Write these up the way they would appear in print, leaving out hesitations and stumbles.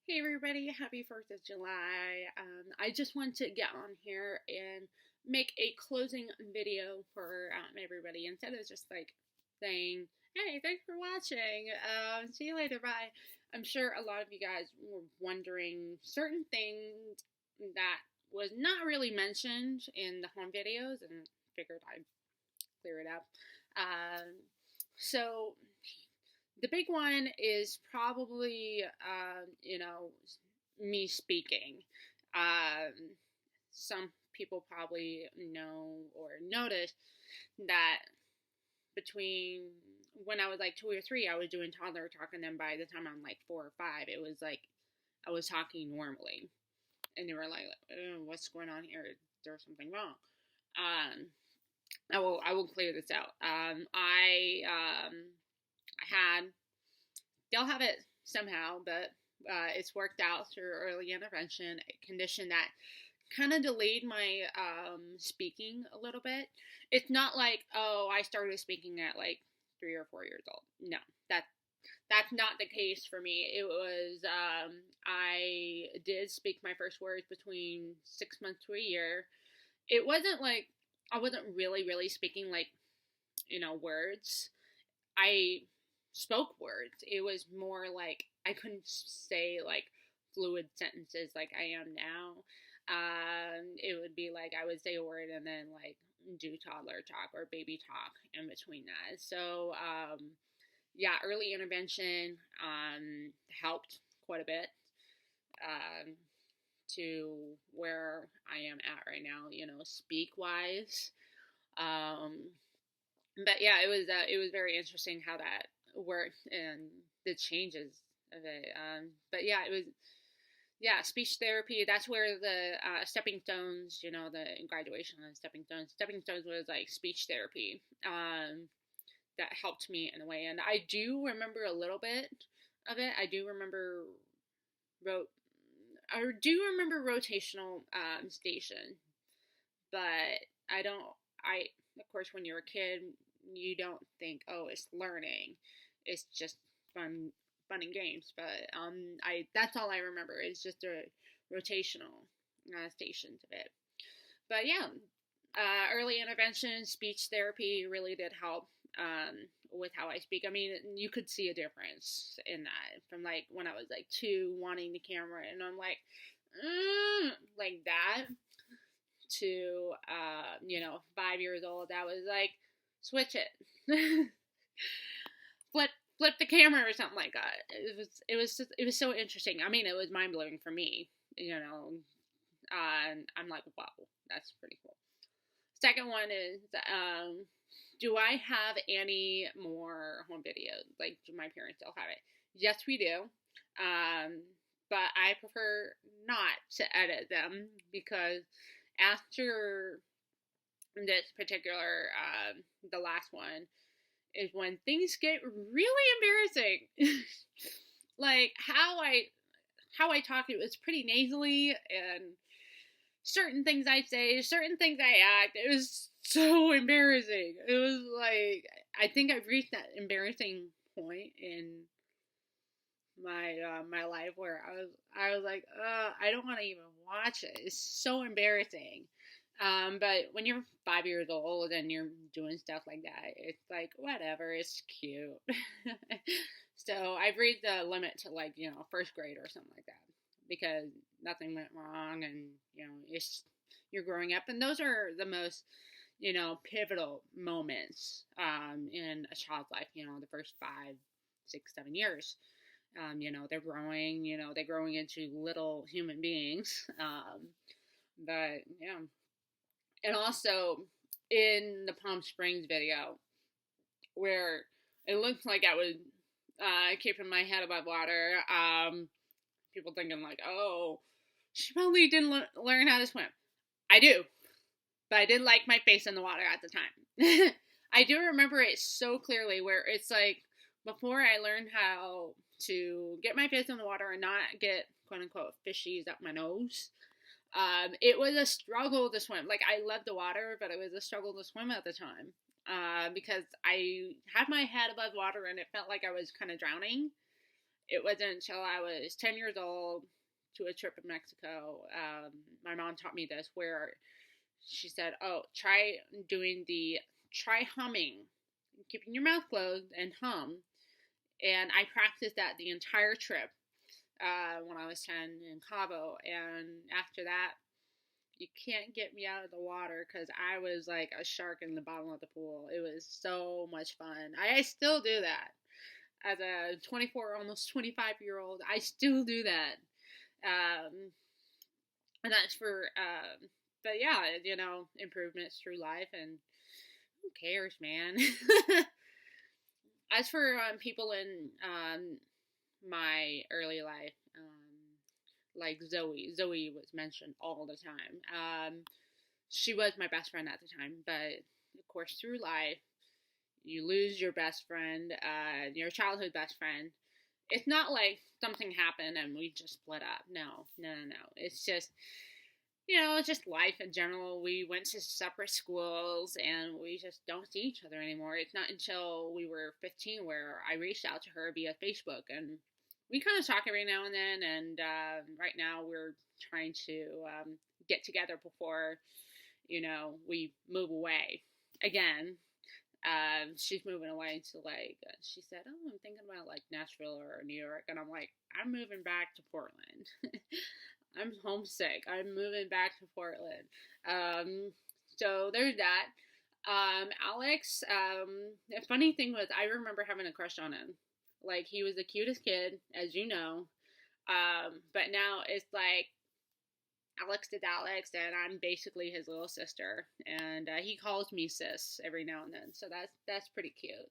Hey everybody, happy 4th of July. I just want to get on here and make a closing video for everybody instead of just like saying, hey, thanks for watching. See you later, bye. I'm sure a lot of you guys were wondering certain things that was not really mentioned in the home videos and figured I'd clear it up. So the big one is probably, me speaking. Um, some people probably know or notice that between when I was like 2 or 3, I was doing toddler talk, and then by the time I'm like 4 or 5, it was like I was talking normally, and they were like, "What's going on here? There's something wrong." Um, I will clear this out. I had they'll have it somehow, but it's worked out through early intervention, a condition that kind of delayed my speaking a little bit. It's not like, oh, I started speaking at like 3 or 4 years old. No, that that's not the case for me. It was I did speak my first words between 6 months to a year. It wasn't like I wasn't really speaking like words. I spoke words. It was more like I couldn't say like fluid sentences like I am now. It would be like I would say a word and then like do toddler talk or baby talk in between that. So yeah, early intervention helped quite a bit um, to where I am at right now. Speak wise. Um, but yeah, it was very interesting how that worked and the changes of it. But yeah, it was speech therapy. That's where the stepping stones, the graduation of stepping stones. Stepping stones was like speech therapy. That helped me in a way, and I do remember a little bit of it. I do remember wrote. I do remember rotational station, but I don't. I of course when you're a kid, you don't think, oh, it's learning. It's just fun and games. But I that's all I remember is just the rotational stations of it. But yeah, early intervention, speech therapy really did help with how I speak. I mean, you could see a difference in that from like when I was like 2, wanting the camera, and I'm like that, to 5 years old. That was like switch it, flip the camera or something like that. It was so interesting. I mean, it was mind blowing for me. I'm like, wow, that's pretty cool. Second one is, do I have any more home videos? Like, do my parents still have it? Yes, we do. But I prefer not to edit them because after this particular, the last one, is when things get really embarrassing. Like how I talk, it was pretty nasally, and certain things I say, certain things I act, it was so embarrassing. It was like I think I've reached that embarrassing point in my life where I was like, I don't want to even watch it. It's so embarrassing. But when you're 5 years old and you're doing stuff like that, it's like whatever. It's cute. So I've reached the limit to like first grade or something like that because nothing went wrong, and you're growing up, and those are the most pivotal moments in a child's life. The first 5, 6, 7 years. They're growing into little human beings. But yeah, and also in the Palm Springs video where it looked like I was keeping my head above water. People thinking like, oh, she probably didn't learn how to swim. I do, but I didn't like my face in the water at the time. I do remember it so clearly where it's like before I learned how to get my face in the water and not get quote unquote fishies up my nose. It was a struggle to swim. Like I loved the water, but it was a struggle to swim at the time. Because I had my head above water and it felt like I was kind of drowning. it wasn't until I was 10 years old to a trip in Mexico. My mom taught me this, where she said, "Oh, try humming, keeping your mouth closed and hum." And I practiced that the entire trip when I was 10 in Cabo. And after that, you can't get me out of the water because I was like a shark in the bottom of the pool. It was so much fun. I still do that. As a 24, almost 25-year-old, I still do that. And that's but yeah, improvements through life, and who cares, man? As for people in my early life, like Zoe was mentioned all the time. She was my best friend at the time, but of course, through life, you lose your best friend, your childhood best friend. It's not like something happened and we just split up. No. It's just, it's just life in general. We went to separate schools and we just don't see each other anymore. It's not until we were 15 where I reached out to her via Facebook, and we kind of talk every now and then. And right now we're trying to get together before, we move away again. She's moving away to she said, "Oh, I'm thinking about like Nashville or New York," and I'm like, "I'm moving back to Portland." I'm homesick. I'm moving back to Portland. So there's that. Alex, the funny thing was, I remember having a crush on him. Like, he was the cutest kid, as you know. But now it's like, Alex is Alex, and I'm basically his little sister. And he calls me sis every now and then, so that's pretty cute.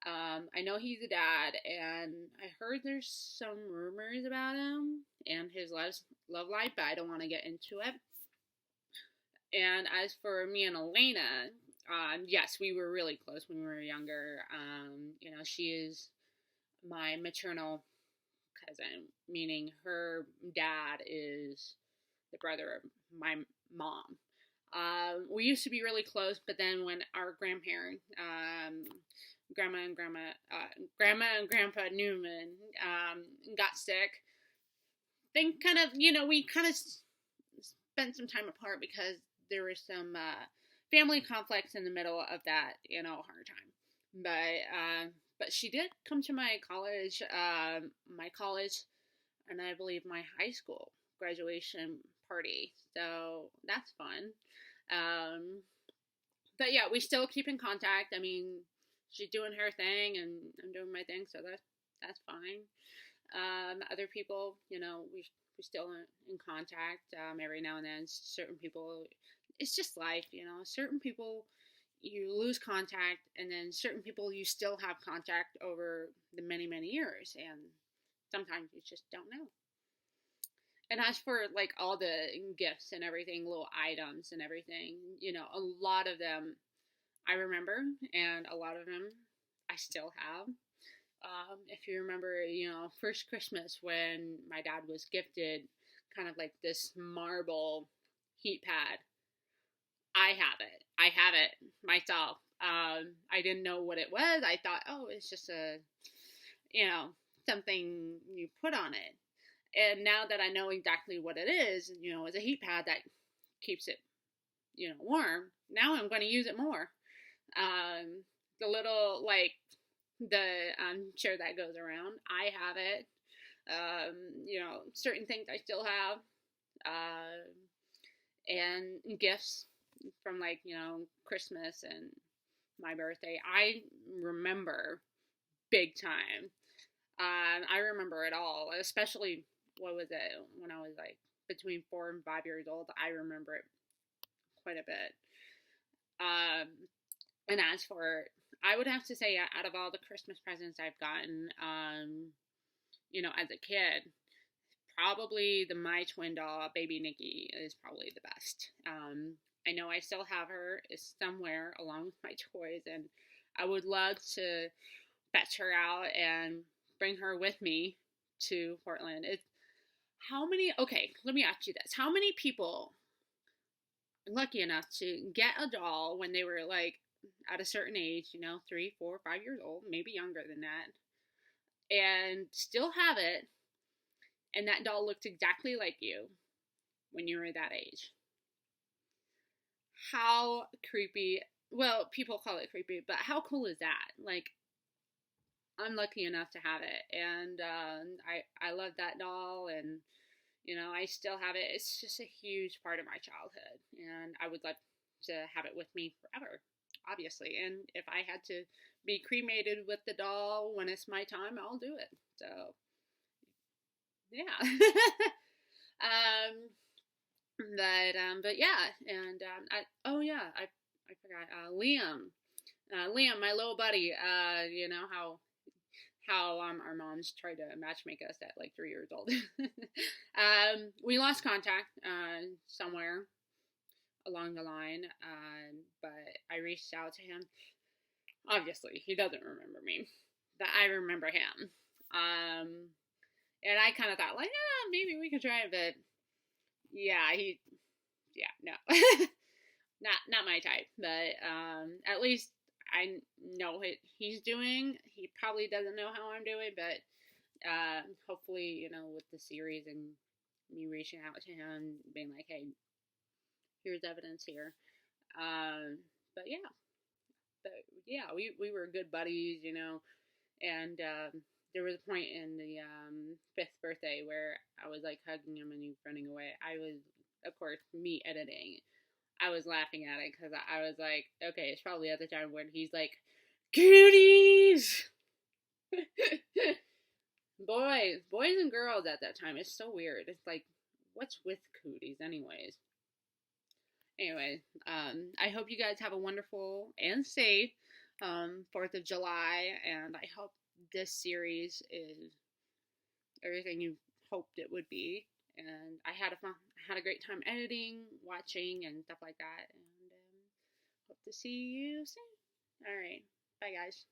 I know he's a dad, and I heard there's some rumors about him and his love life, but I don't want to get into it. And as for me and Elena, yes, we were really close when we were younger. She is my maternal cousin, meaning her dad is the brother of my mom. We used to be really close, but then when our grandparents, Grandma and Grandpa Newman, got sick, then we kind of spent some time apart because there was some family conflicts in the middle of that, hard time. But she did come to my college, and I believe my high school graduation party. So that's fun. But yeah, we still keep in contact. I mean, she's doing her thing and I'm doing my thing, so that's fine. Other people, we're still in contact every now and then. Certain people, it's just life, Certain people you lose contact, and then certain people you still have contact over the many, many years, and sometimes you just don't know. And as for like all the gifts and everything, little items and everything, a lot of them I remember, and a lot of them I still have. If you remember, first Christmas when my dad was gifted kind of like this marble heat pad, I have it. I have it myself. I didn't know what it was. I thought, oh, it's just something you put on it. And now that I know exactly what it is, it's a heat pad that keeps it, warm. Now I'm going to use it more. The little, chair that goes around, I have it. Certain things I still have. And gifts from Christmas and my birthday, I remember big time. I remember it all, especially, what was it, when I was between 4 and 5 years old. I remember it quite a bit. And as for, I would have to say, out of all the Christmas presents I've gotten, as a kid, probably my twin doll, baby Nikki, is probably the best. I know I still have her somewhere along with my toys, and I would love to fetch her out and bring her with me to Portland. Okay, let me ask you this. How many people are lucky enough to get a doll when they were at a certain age, 3, 4, 5 years old, maybe younger than that, and still have it, and that doll looked exactly like you when you were that age. How creepy. Well, people call it creepy, but how cool is that? Like, I'm lucky enough to have it, and I love that doll, and I still have it. It's just a huge part of my childhood, and I would love to have it with me forever, obviously. And if I had to be cremated with the doll when it's my time, I'll do it. So, yeah. But yeah, and I forgot Liam, my little buddy. You know how our moms tried to match make us at like 3 years old. We lost contact somewhere along the line, but I reached out to him. Obviously, he doesn't remember me, but I remember him. And I kind of thought like, maybe we could try it, but yeah, no, not my type. But at least I know what he's doing. He probably doesn't know how I'm doing, but hopefully, with the series and me reaching out to him, being like, hey, here's evidence here. But yeah, we were good buddies, and there was a point in the 5th birthday where I was like hugging him and he was running away. I was, of course, me editing. I was laughing at it because I was like, okay, it's probably at the time when he's like, cooties! boys and girls at that time. It's so weird. It's like, what's with cooties anyways? Anyway, I hope you guys have a wonderful and safe 4th of July, and I hope this series is everything you hoped it would be. And I had a great time editing, watching, and stuff like that. And hope to see you soon. All right, bye guys.